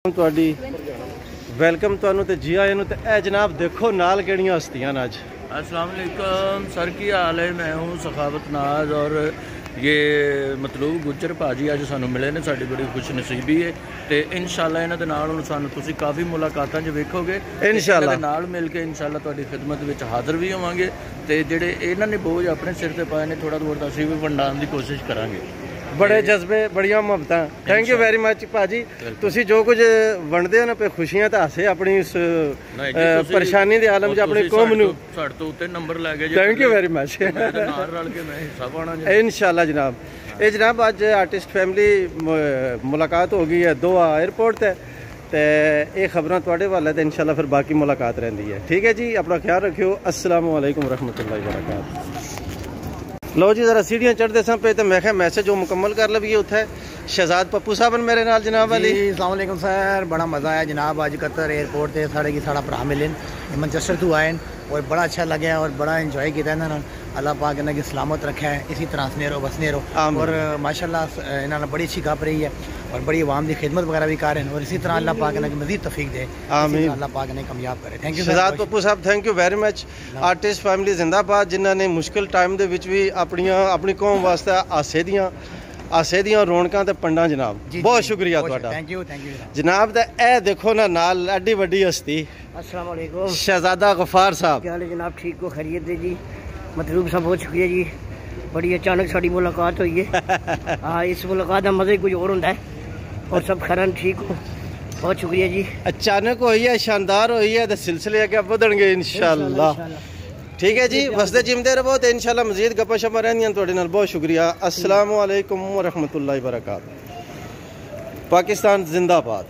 ਤੁਹਾਡੀ ਵੈਲਕਮ ਤੁਹਾਨੂੰ ਤੇ ਜੀ ਆਇਆਂ ਨੂੰ ਤੇ ਇਹ जनाब देखो नाल केड़ियां हस्तियां ने। आज अस्सलाम वालेकुम सर, की हाल है? मैं हूँ सखावत नाज और ये मतलूब गुज्जर भाजी अज सानू मिले ने, साड़ी बड़ी खुश नसीबी है तो इंशाल्लाह इन्हां दे नाल हुण सानू तुसीं काफ़ी मुलाकातां च वेखोगे। इंशाल्लाह नाल मिल के इंशाल्लाह तुहाडी खिदमत विच हाज़र भी होवांगे ते जिहड़े इन्हां ने बोझ अपने सिर ते पाए ने थोड़ा बहुत असीं भी वंडाण दी कोशिश करांगे। बड़े जज्बे बड़िया मुहब्बत। थैंक यू वेरी मच भाजी। तुसी जो कुछ वंडदे हो ना पे खुशियां तो हासे अपनी इस परेशानी दे आलम च अपनी कौम नूं साडे तो उत्ते नंबर लै गए। Thank you very much. नाल रल के मैं हिस्सा पाना इंशाल्लाह जनाब। ये जनाब अज आर्टिस्ट फैमिली मुलाकात हो गई है दोहा एयरपोर्ट ते ये खबरां तुहाडे वाले ते इंशाल्लाह फिर बाकी मुलाकात रहिंदी है। ठीक है जी, अपना ख्याल रखियो। अस्सलाम वालेकुम रहमतुल्लाहि व बरकातहू। लो जी जरा सीढ़ियां चढ़ते सन पे तो मैं क्या मैसेज जो मुकम्मल कर लवीए उत्थे शहजाद पप्पू साहब मेरे नाल जनाब अली। अस्सलाम वालेकुम सर, बड़ा मज़ा आया जनाब। अज कतर एयरपोर्ट से साढ़े की साढ़ा भरा मिले मैनचेस्टर तो आए और बड़ा अच्छा लगे और बड़ा इंजॉय किया इन्होंने। अल्लाह पाक इन्हें की सलामत रखा है, इसी तरह हंसने रहो बसने रहो और माशाल्लाह इन्होंने बड़ी अच्छी गप रही है और बड़ी आवाम की खिदमत वगैरह भी कर रहे हैं और इसी तरह अल्लाह पाक इन्हें मज़ीद तौफीक दे। आमीन। अल्लाह पाक इन्हें कामयाब करे। थैंक यू शहजाद पप्पू साहब, thank you very much. Artist family जिंदाबाद जिन्होंने मुश्किल टाइम दे विच भी अपनी कौम वास्ते हासे दियां रौनकां ते पंडां जनाब। बहुत शुक्रिया तुहाडा। थैंक यू जनाब। ते ए देखो ना नाल एडी वड्डी हस्ती। अस्सलाम वालेकुम शहजादा गफार साहब। क्या हाल है जनाब? ठीक हो? खैरियत है जी। मतलूब साहब बहुत शुक्रिया जी, बड़ी अचानक साड़ी मुलाकात हुई है। हाँ, इस मुलाकात का मज़ा ही कुछ और होता है और सब खैरन ठीक हो। बहुत शुक्रिया जी। अचानक हुई है, शानदार हुई है तो सिलसिले अगे बढ़णगे इंशाल्लाह। ठीक है जी, वसदे जिमदे रहो तो इंशाल्लाह मजीद गप्पा शप्पा रहंदियां तुहाडे नाल। बहुत शुक्रिया। अस्सलाम वालेकुम व रहमतुल्लाहि व बरकातहू। पाकिस्तान जिंदाबाद।